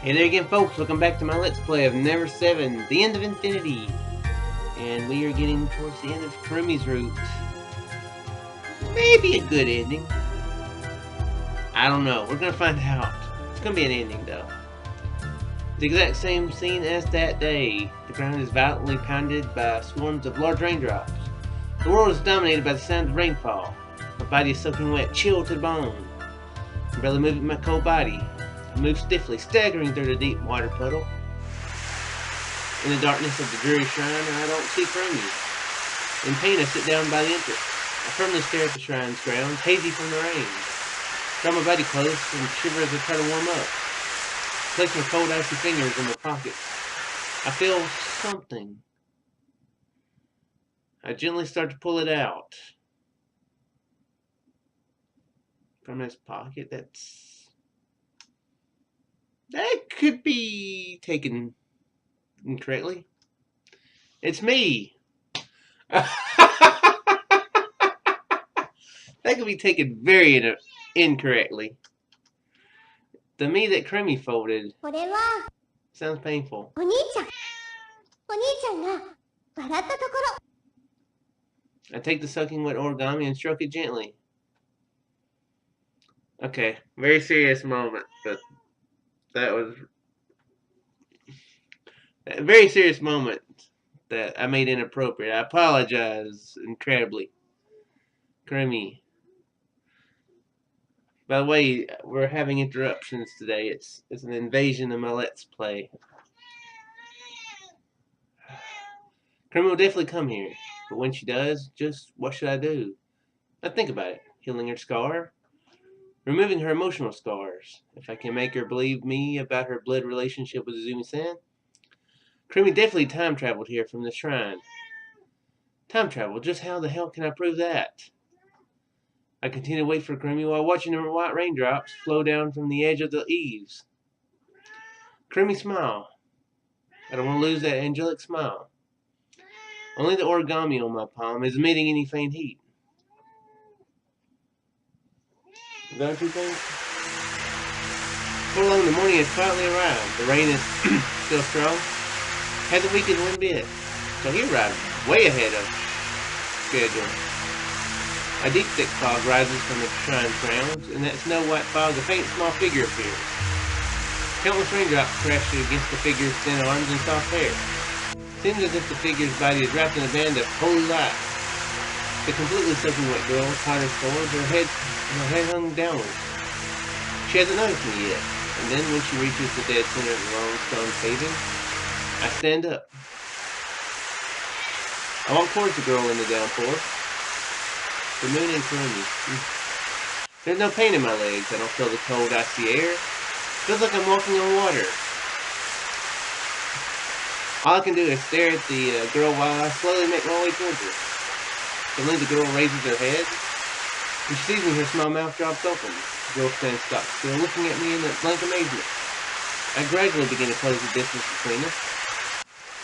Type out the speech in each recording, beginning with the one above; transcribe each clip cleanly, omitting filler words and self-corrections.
Hey there again, folks. Welcome back to my Let's Play of Never7, The End of Infinity. And we are getting towards the end of Kurumi's route. Maybe a good ending. I don't know. We're going to find out. It's going to be an ending, though. The exact same scene as that day. The ground is violently pounded by swarms of large raindrops. The world is dominated by the sound of rainfall. My body is soaking wet, chilled to the bone. I'm barely moving my cold body. I move stiffly, staggering through the deep water puddle. In the darkness of the dreary shrine, I don't see Kurumi. In pain, I sit down by the entrance. I firmly stare at the shrine's grounds, hazy from the rain. Draw my body close and shiver as I try to warm up. Place my cold, icy fingers in my pockets. I feel something. I gently start to pull it out. From his pocket, that could be taken incorrectly. It's me. That could be taken very incorrectly. The me that Kurumi folded sounds painful. I take the soaking wet origami and stroke it gently. Okay, very serious moment, but that was a very serious moment that I made inappropriate. I apologize incredibly. Kurumi. By the way, we're having interruptions today. It's an invasion of my Let's Play. Kurumi will definitely come here, but when she does, just what should I do? Now think about it. Healing her scar? Removing her emotional scars. If I can make her believe me about her blood relationship with Izumi-san. Kurumi definitely time traveled here from the shrine. Time travel? Just how the hell can I prove that? I continue to wait for Kurumi while watching the white raindrops flow down from the edge of the eaves. Kurumi smile. I don't want to lose that angelic smile. Only the origami on my palm is emitting any faint heat. Is that what you think? Before long, the morning has quietly arrived. The rain is still strong. Hasn't weakened one bit. So he arrived way ahead of schedule. A deep thick fog rises from the shrine's grounds. In that snow-white fog, a faint small figure appears. Countless raindrops crash against the figure's thin arms and soft hair. Seems as if the figure's body is wrapped in a band of holy light. The completely soaking wet girl caught her swords, her head hung downward. She hasn't noticed me yet, and then when she reaches the dead center of the long stone paving, I stand up. I walk towards the girl in the downpour. The moon and Kurumi. There's no pain in my legs. I don't feel the cold, icy air. Feels like I'm walking on water. All I can do is stare at the girl while I slowly make my way towards her. Suddenly the girl raises her head. When she sees me, her small mouth drops open. The girl stands stock still, looking at me in blank amazement. I gradually begin to close the distance between us.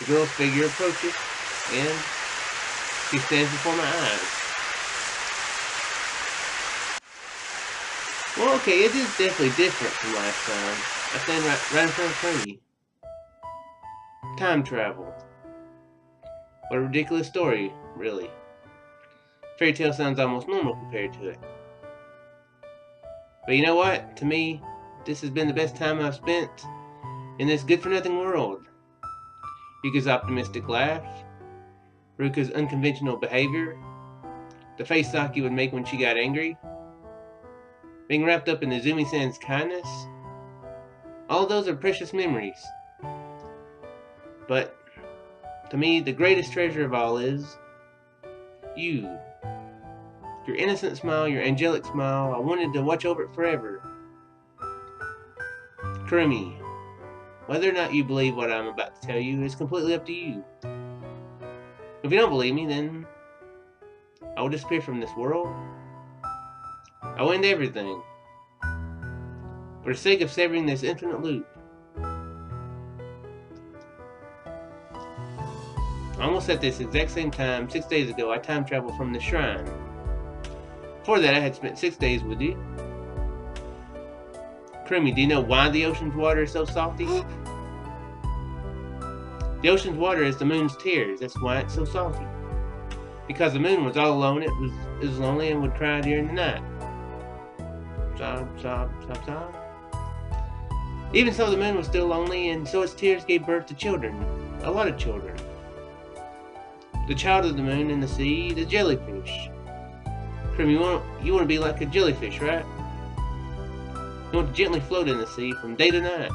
The girl's figure approaches, and she stands before my eyes. Well, okay, it is definitely different from last time. I stand right in front of Kurumi. Time travel. What a ridiculous story, really. Fairy tale sounds almost normal compared to it. But you know what? To me, this has been the best time I've spent in this good-for-nothing world. Yuka's optimistic laugh, Ruka's unconventional behavior, the face Saki would make when she got angry, being wrapped up in Izumi-san's kindness, all those are precious memories. But, to me, the greatest treasure of all is you. Your innocent smile, your angelic smile, I wanted to watch over it forever. Kurumi, whether or not you believe what I'm about to tell you is completely up to you. If you don't believe me, then I will disappear from this world. I will end everything. For the sake of severing this infinite loop. Almost at this exact same time, 6 days ago, I time traveled from the shrine. Before that, I had spent 6 days with you. Kurumi, do you know why the ocean's water is so salty? The ocean's water is the moon's tears. That's why it's so salty. Because the moon was all alone, it was lonely and would cry during the night. Sob, sob, sob, sob. Even so, the moon was still lonely, and so its tears gave birth to children. A lot of children. The child of the moon and the sea, the jellyfish. Kurumi, you want to be like a jellyfish, right? You want to gently float in the sea from day to night.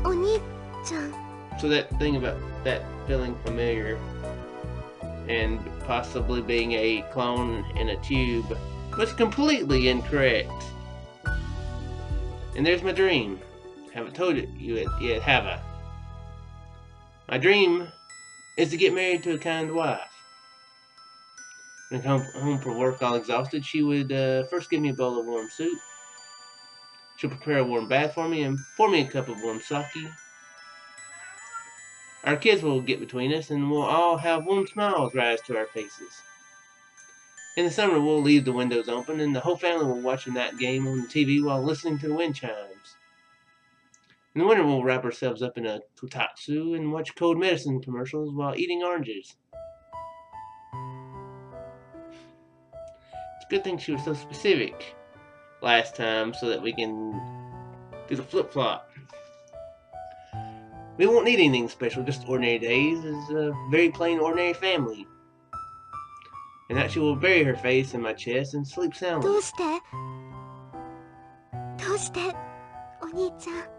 Oni-chan. So that thing about that feeling familiar and possibly being a clone in a tube was completely incorrect. And there's my dream. Haven't told it you yet, have I? My dream is to get married to a kind wife. When I come home from work all exhausted, she would first give me a bowl of warm soup. She'll prepare a warm bath for me and pour me a cup of warm sake. Our kids will get between us and we'll all have warm smiles rise to our faces. In the summer, we'll leave the windows open and the whole family will watch a night game on the TV while listening to the wind chimes. In the winter, we'll wrap ourselves up in a kotatsu and watch cold medicine commercials while eating oranges. It's a good thing she was so specific last time so that we can do the flip-flop. We won't need anything special, just ordinary days as a very plain ordinary family. And that she will bury her face in my chest and sleep soundly. どうして、お兄ちゃん。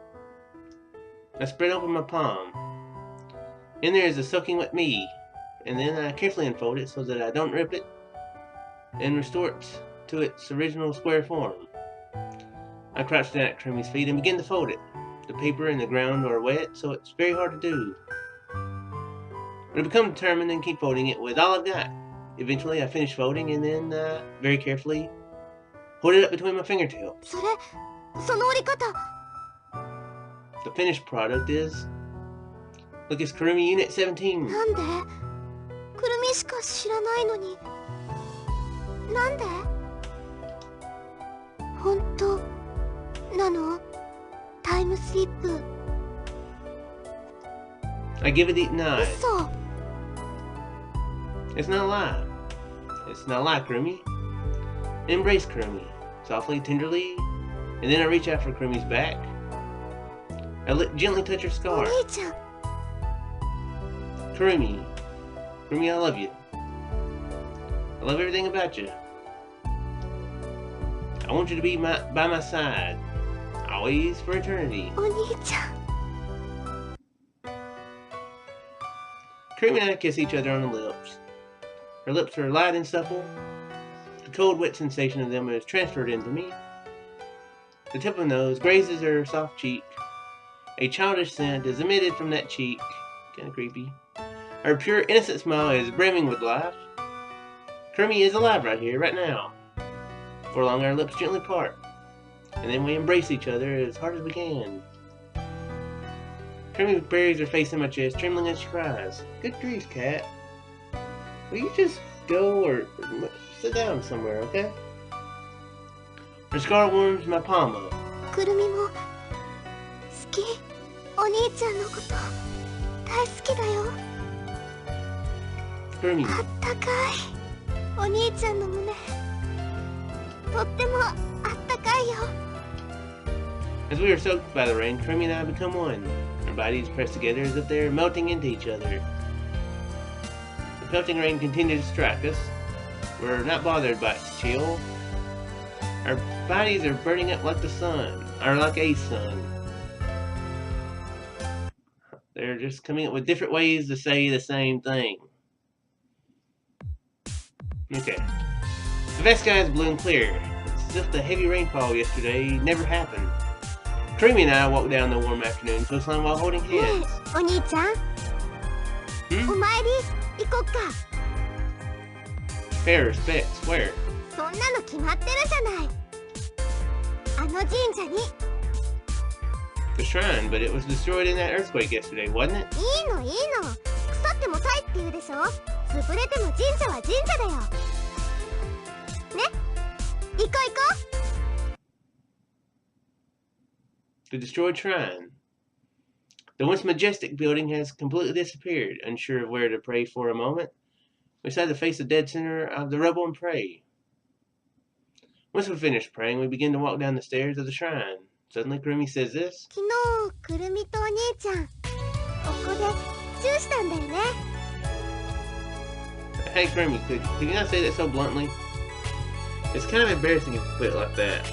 I spread open my palm. In there is a soaking wet me, and then I carefully unfold it so that I don't rip it and restore it to its original square form. I crouch down at Kurumi's feet and begin to fold it. The paper and the ground are wet, so it's very hard to do. But I become determined and keep folding it with all I've got. Eventually, I finish folding and then, very carefully, hold it up between my fingertips. その折り方。 The finished product is... Look, it's Kurumi Unit 17. なんで？くるみしか知らないのに。なんで？本当なの？タイムスリップ。 I give it a nod. 嘘。 It's not a lie. It's not a lie, Kurumi. Embrace Kurumi, softly, tenderly, and then I reach out for Kurumi's back. I gently touch her お scar. 兄ちゃん。 Kurumi, I love you. I love everything about you. I want you to be by my side, always for eternity. お兄ちゃん。 Kurumi and I kiss each other on the lips. Her lips are light and supple. The cold, wet sensation of them is transferred into me. The tip of the nose grazes her soft cheek. A childish scent is emitted from that cheek. Kinda creepy. Her pure, innocent smile is brimming with life. Kurumi is alive right here, right now. For long, our lips gently part. And then we embrace each other as hard as we can. Kurumi buries her face in my chest, trembling as she cries. Good grief, cat. Will you just go or sit down somewhere, okay? Her scar warms my palm up. くるみも好き。お兄ちゃんのこと大好きだよ。 Kurumi, あったかい。お兄ちゃんの胸とってもあったかいよ。 as we are soaked by the rain, Kurumi and I become one. Our bodies press together as if they're melting into each other. The pelting rain continues to strike us. We're not bothered by its chill. Our bodies are burning up like the sun, or like a sun. They're just coming up with different ways to say the same thing. Okay. The vast sky is blue and clear. It's as if the heavy rainfall yesterday never happened. Kurumi and I walk down the warm afternoon coastline while holding ね hands. え、お兄ちゃん。お参り行こっか。 Fair respects, where? そんなの決まってるじゃない。あの神社に。 The shrine, but it was destroyed in that earthquake yesterday, wasn't it? いいのいいの。腐ってもさいって言うでしょ。潰れても神社は神社だよ。ね、行こう行こ The destroyed shrine. The once majestic building has completely disappeared. Unsure of where to pray for a moment, we decide to face the dead center of the rubble and pray. Once we finish praying, we begin to walk down the stairs of the shrine. Suddenly, Kurumi says this. 昨日、くるみとお兄ちゃん、ここでチューしたんだよね。Hey, Kurumi, could you not say that so bluntly? It's kind of embarrassing if you put it like that.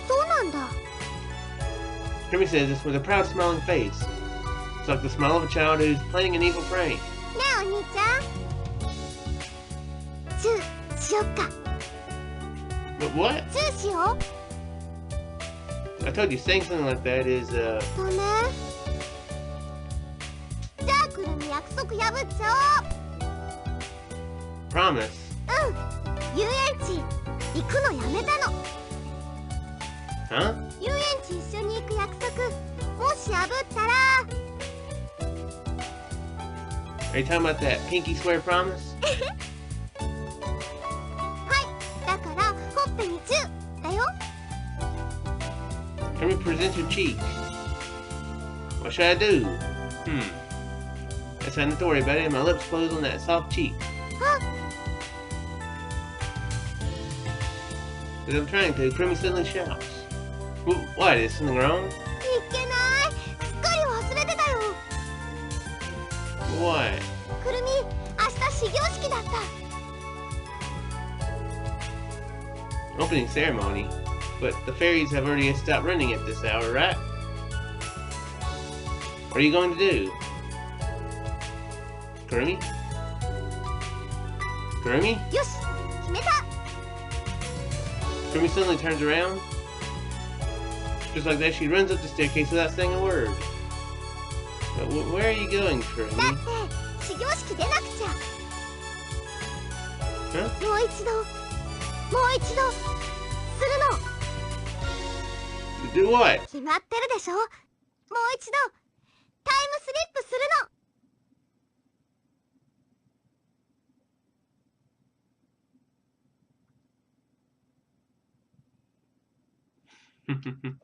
そうなんだ。Kurumi says this with a proud, smiling face. It's like the smile of a child who's planning an evil prank. ねえ、お兄ちゃん。チューしよっか。But what? チューしよう。I told you, saying something like that is, とね。じゃあ、くるみ約束破っちゃおう。 promise. 遊園地行くのやめたの。 Huh? 遊園地一緒に行く約束もし破ったら Are you talking about that pinky swear promise? はいだからほっぺにチューだよ。 Kurumi presents her cheek. What should I do? That's nothing to worry about it. My lips close on that soft cheek. あ As I'm trying to, Kurumi suddenly shouts. What? Is something wrong? いけないすっかり忘れてたよ。 What? くるみ明日始業式だった。 Opening ceremony? But the fairies have already stopped running at this hour, right? What are you going to do? Kurumi? Kurumi? よし決めた。 Kurumi suddenly turns around. Just like that, she runs up the staircase without saying a word. But where are you going, だ Kurumi? って始業式出なくちゃ。 Huh? もう一度するの。 Do what? 決まってるでしょ。もう一度タイムスリップするの。 「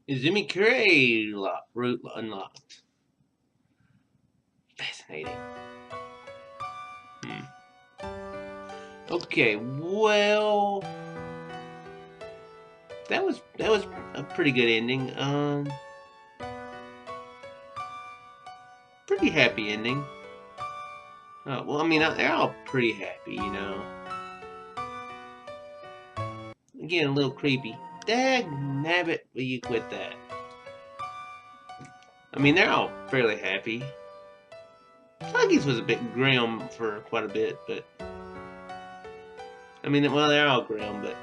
Izumi Curry route unlocked. Fascinating. Okay, well, that was a pretty good ending. Pretty happy ending. Well, I mean, they're all pretty happy, you know. Again, a little creepy. Dag nabbit, will you quit that? I mean, they're all fairly happy. Sluggies was a bit grim for quite a bit, but I mean, well, they're all grim, but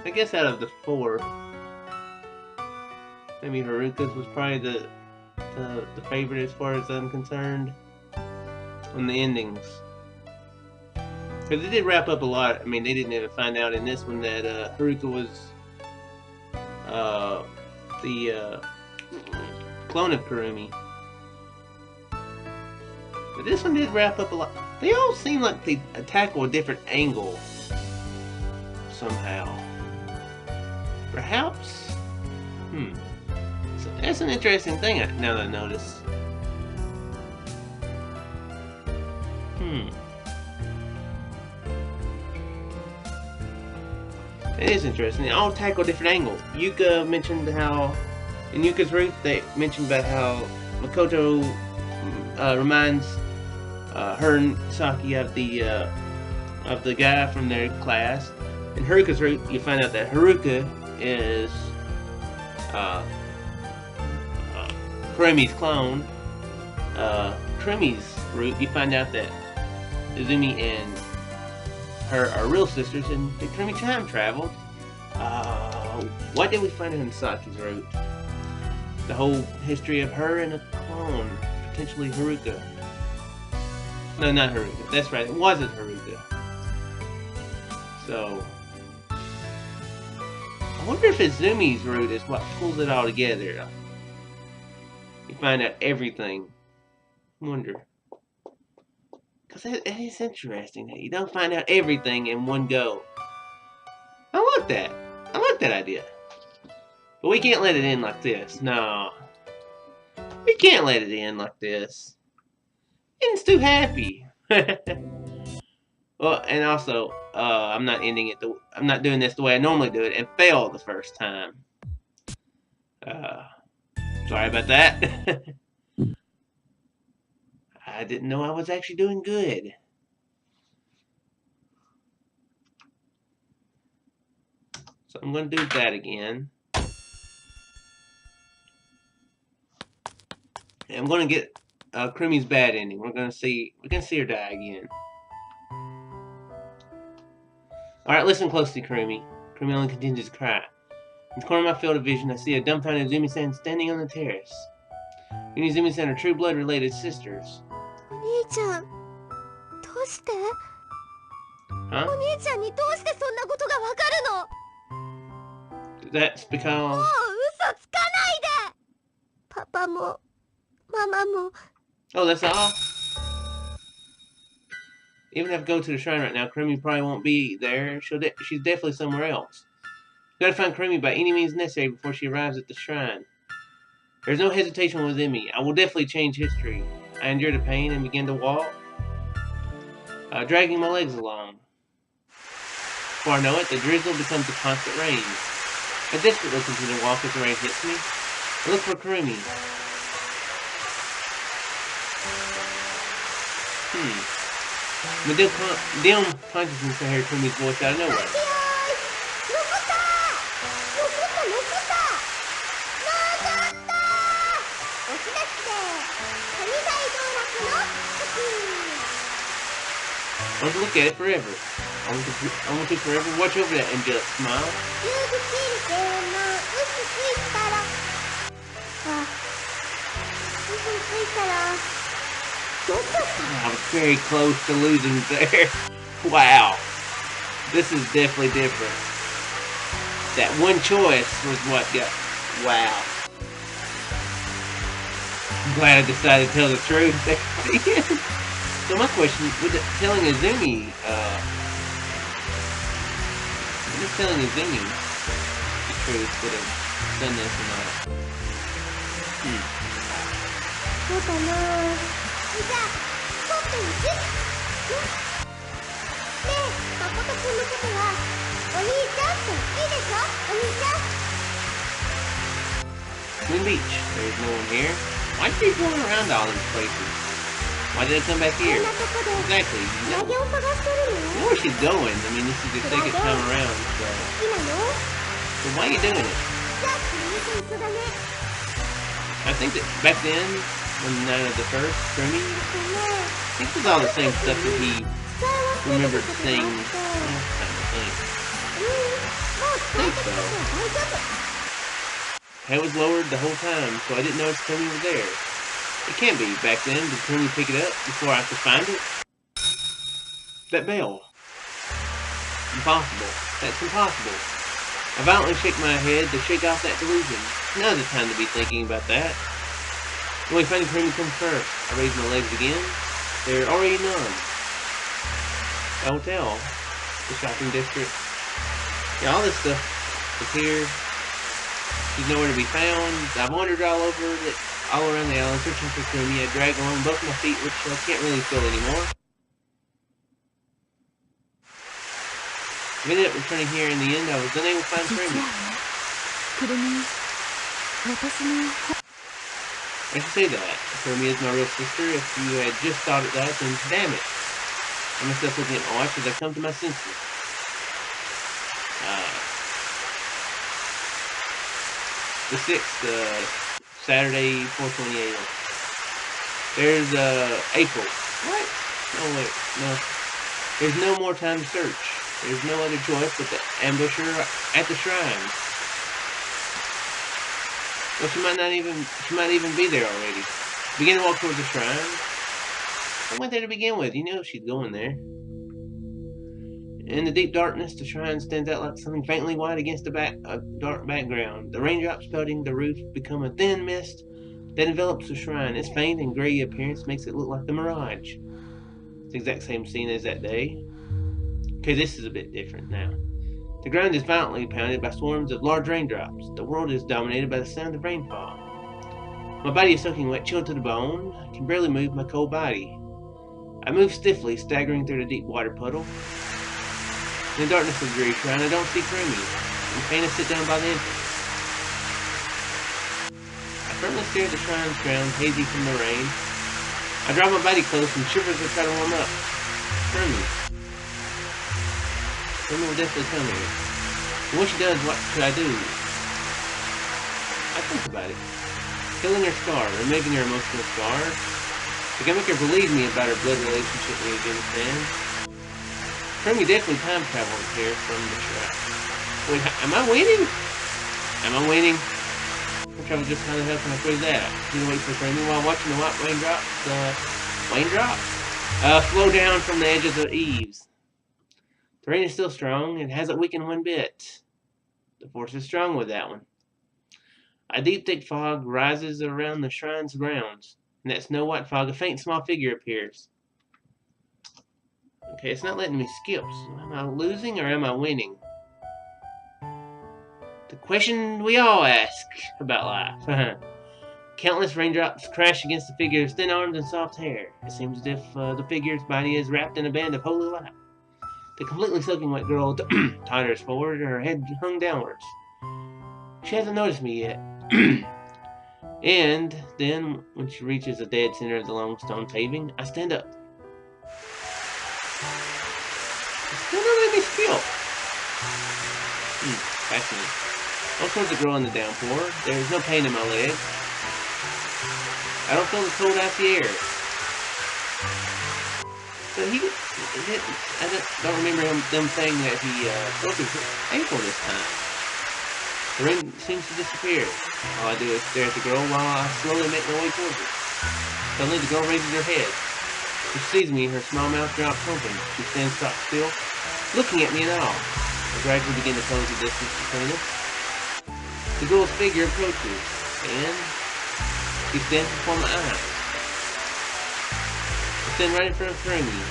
I guess out of the four, maybe Haruka's was probably the favorite as far as I'm concerned on the endings. Because it did wrap up a lot. I mean, they didn't even find out in this one that Haruka was the clone of Kurumi. But this one did wrap up a lot. They all seem like they tackle a different angle somehow. Perhaps? So that's an interesting thing now that I notice. It is interesting. They all tackle a different angle. Yuka mentioned how, in Yuka's route, they mentioned about how Makoto reminds her and Saki of the guy from their class. In Haruka's route, you find out that Haruka is Kurumi's clone. Kurumi's route, you find out that Izumi and her are real sisters, and Kurumi time traveled. What did we find out in Saki's route? The whole history of her and a clone, potentially Haruka. No, not Haruka. That's right. It wasn't Haruka. So, I wonder if Izumi's route is what pulls it all together. You find out everything. I wonder. Because it is interesting that you don't find out everything in one go. I like that. I like that idea. But we can't let it end like this. No. We can't let it end like this. It's too happy. Well, and also, I'm not ending it. I'm not doing this the way I normally do it and fail the first time. Sorry about that. I didn't know I was actually doing good. So I'm going to do that again. And I'm going to get Kurumi's bad ending. We're going to see her die again. Alright, listen closely, Kurumi. Kurumi only continues to cry. In the corner of my field of vision, I see a dumbfounded Izumi-san standing on the terrace. Me and Izumi-san are true blood related sisters. Huh? That's because... Oh, that's all? Even if I go to the shrine right now, Kurumi probably won't be there. She's definitely somewhere else. Gotta find Kurumi by any means necessary before she arrives at the shrine. There's no hesitation within me. I will definitely change history. I endure the pain and begin to walk, dragging my legs along. Before I know it, the drizzle becomes a constant rain. I desperately continue to walk as the rain hits me. I look for Kurumi. My dim consciousness I hear Kurumi's voice out of nowhere. I want to look at it forever. I want to forever watch over that and just smile. I was very close to losing there. Wow. This is definitely different. That one choice was what got... Wow. I'm glad I decided to tell the truth at the end. So my question, with telling Izumi, just telling Izumi the truth would have done this or not. そうかな。じゃあちょっとうちねえ、誠くんのことはお兄ちゃんっていいでしょ、お兄ちゃん。 Moon Beach. There's no one here. Why did they go around all these places? Why did I come back こん here? なとこで Exactly. クラゲを探してる You の？ know where she's going. I mean, this is the second time around, 好きなの？ so why are you doing it? じゃあ君と一緒だね。 I think that back then, when the night of the first, Kurumi, でね、 I think it was all the same stuff that he 使い忘れて remembered たことが saying. あって。 もう使えてきたから大丈夫。 Head was lowered the whole time, so I didn't notice Kurumi was there. It can't be. Back then, did Kurumi pick it up before I could find it? That bell. Impossible. That's impossible. I violently shake my head to shake off that delusion. Now's the time to be thinking about that. When finding Kurumi comes first, I raise my legs again. They're already numb. The hotel. The shopping district. Yeah, all this stuff is here. She's nowhere to be found. I've wandered all around the island searching for Kurumi. I drag along both my feet, which I can't really feel anymore. I ended up returning here in the end. I was unable to find Kurumi. I should say that. Kurumi is my real sister. If you had just thought of that, then damn it. I myself looking at my watch as I come to my senses. The 6th, Saturday, 4:20 a.m. There's, April. What? No, wait, no. There's no more time to search. There's no other choice but the ambusher at the shrine. Well, she might even be there already. Begin to walk towards the shrine. I went there to begin with. You know she's going there. In the deep darkness, the shrine stands out like something faintly white against a dark background. The raindrops pelting the roof become a thin mist that envelops the shrine. Its faint and gray appearance makes it look like the mirage. It's the exact same scene as that day. Okay, this is a bit different now. The ground is violently pounded by swarms of large raindrops. The world is dominated by the sound of rainfall. My body is soaking wet, chilled to the bone. I can barely move my cold body. I move stiffly, staggering through the deep water puddle. In the darkness of the dreary shrine, I don't see Kurumi. I'm faint to sit down by the entrance. I firmly stare at the shrine's ground, hazy from the rain. I draw my body close and shiver as I try to warm up. Kurumi. Kurumi will definitely come here. And when she does, what should I do? I think about it. Killing her scar, removing her emotional scars. I can make her believe me about her blood relationship with Afghanistan. Kurumi definitely time traveled here from the shrine. Wait, am I winning? Am I winning? Time travel just how the hell can I quiz that? You can wait for Kurumi while watching the white raindrops flow down from the edge of the eaves. The rain is still strong and hasn't weakened one bit. The force is strong with that one. A deep thick fog rises around the shrine's grounds. In that snow white fog, a faint small figure appears. Okay, it's not letting me skip. So am I losing or am I winning? The question we all ask about life. Countless raindrops crash against the figure's thin arms and soft hair. It seems as if the figure's body is wrapped in a band of holy light. The completely soaking wet girl totters forward, her head hung downwards. She hasn't noticed me yet. And then, when she reaches the dead center of the long stone paving, I stand up. Still don't let me skill. Fascinating. Walk towards the girl in the downpour. There is no pain in my legs. I don't feel the cold icy air. So I don't remember them saying that he broke his ankle this time. The rain seems to disappear. All I do is stare at the girl while I slowly make my way towards her. Suddenly the girl raises her head. She sees me, her small mouth drops open. She stands stock still, looking at me in awe. I gradually begin to close the distance between us. The girl's figure approaches, and she stands before my eyes. I stand right in front of Kurumi.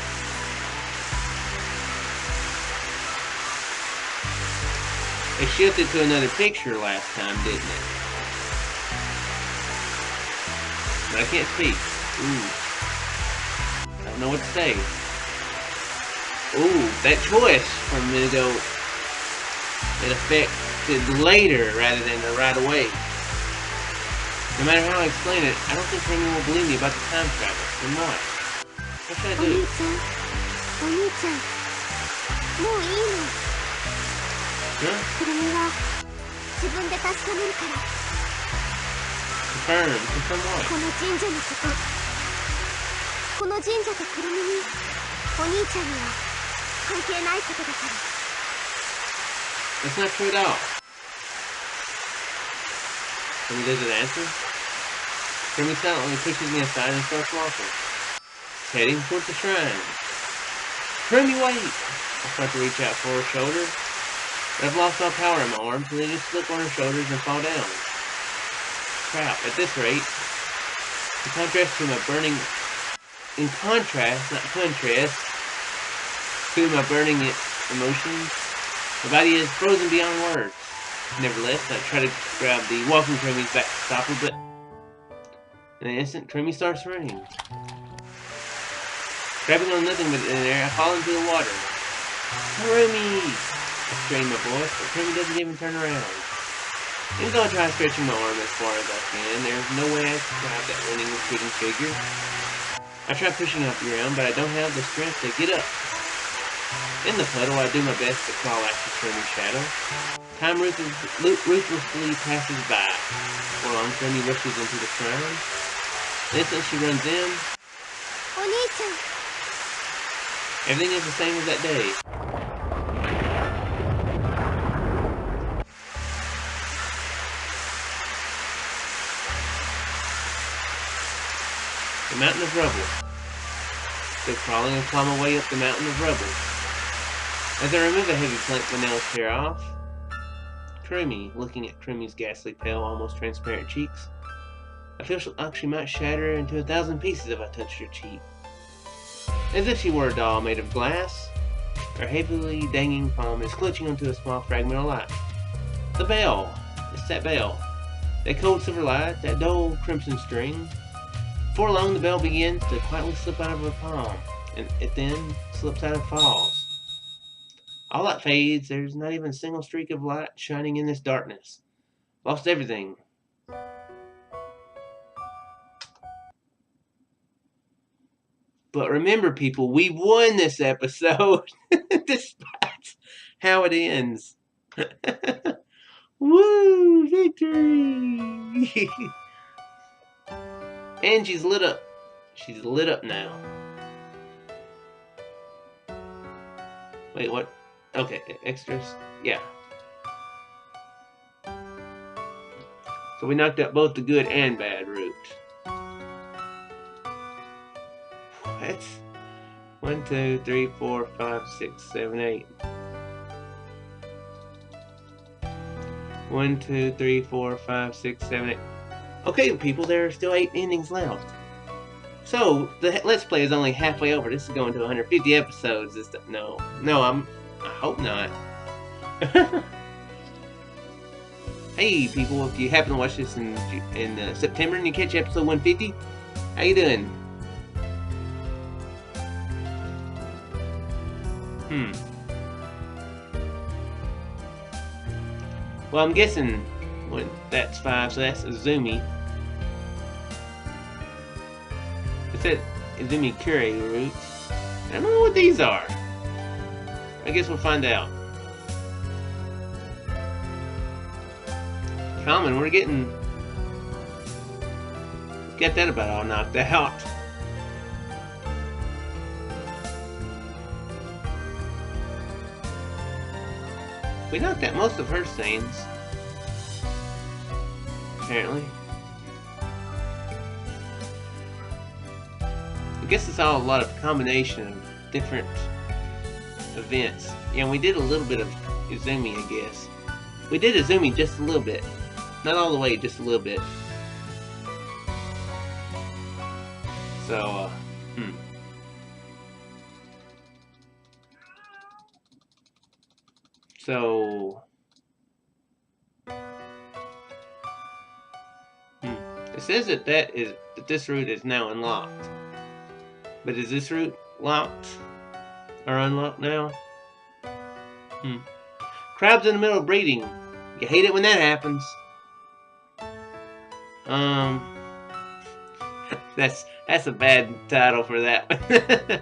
It shifted to another picture last time, didn't it? But I can't speak. Ooh. I don't know what to say. Ooh, that choice from a minute ago, it affected later rather than right away. No matter how I explain it, I don't think anyone will believe me about the time travel. Then what? What should I do? お兄ちゃん、もういいの。くるみは自分で確かめるから。Confirm what? この神社のこと、この神社とくるみに、お兄ちゃんには関係ないことだから。That's not true at all. When he doesn't answer, Kurumi silently pushes me aside and starts walking, heading towards the shrine. Kurumi, wait! I start to reach out for her shoulder, but I've lost all power in my arms, and they just slip on her shoulders and fall down. Crap, at this rate, in contrast to my burning emotions, my body is frozen beyond words. Nevertheless, I try to grab the walking Kurumi's back to stop her, but in an instant, Kurumi starts running. Grabbing on nothing but in air, I fall into the water. Kurumi! I strain my voice, but Kurumi doesn't even turn around. Even though I try stretching my arm as far as I can, there's no way I can grab that running, retreating figure. I try pushing off the ground, but I don't have the strength to get up. In the puddle, I do my best to crawl after Kurumi's shadow. Time ruthlessly passes by. Before long, Kurumi rushes into the shrine. The instant she runs in, everything is the same as that day. The mountain of rubble. Still crawling and climb my way up the mountain of rubble. As I remove the heavy plank, my nails tear off. Kurumi, looking at Kurumi's ghastly pale, almost transparent cheeks. I feel like she might shatter into 1,000 pieces if I touched her cheek. As if she were a doll made of glass, her heavily dangling palm is clutching onto a small fragment of light. The bell! It's that bell. That cold silver light, that dull crimson string. Before long, the bell begins to quietly slip out of her palm, and it then slips out and falls. All light fades, there's not even a single streak of light shining in this darkness. Lost everything. But remember, people, we won this episode, despite how it ends. Woo! Victory! And she's lit up. She's lit up now. Wait, what? Okay, extras. Yeah. So we knocked out both the good and bad route. That's 1, 2, 3, 4, 5, 6, 7, 8. 1, 2, 3, 4, 5, 6, 7, 8. Okay, people, there are still 8 endings left. So the Let's Play is only halfway over. This is going to 150 episodes. No, I hope not. Hey, people, if you happen to watch this in September and you catch episode 150, how you doing? Well, I'm guessing that's 5, so that's Izumi. It said Izumi Kure roots. I don't know what these are. I guess we'll find out. Common, we're getting... Get that about all knocked out. We knocked out most of her scenes. Apparently. I guess it's all a lot of combination of different events. Yeah, we did a little bit of Izumi, I guess. We did Izumi just a little bit. Not all the way, just a little bit. So, So, It says that this route is now unlocked. But is this route locked? Or unlocked now? Crabs in the middle of breeding. You hate it when that happens. That's a bad title for that.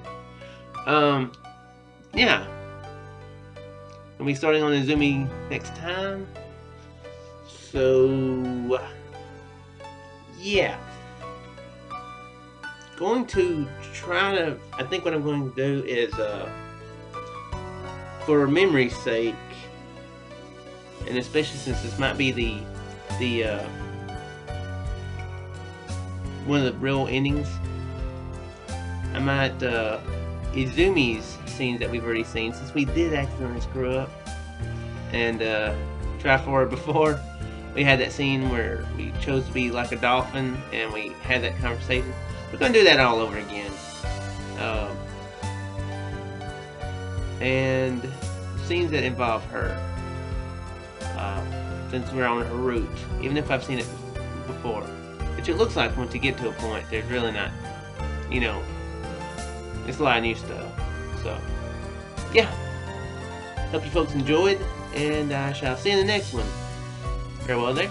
Yeah. We'll be starting on Izumi next time. So yeah. Going to try to, I think what I'm going to do is for memory's sake, and especially since this might be the one of the real endings, I might Izumi's scenes that we've already seen, since we did accidentally screw up and try for it before. We had that scene where we chose to be like a dolphin and we had that conversation. We're gonna do that all over again. And scenes that involve her, since we're on her route, even if I've seen it before, which it looks like once you get to a point, there's really not, you know, it's a lot of new stuff. So, yeah. Hope you folks enjoyed, and I shall see you in the next one. Farewell there.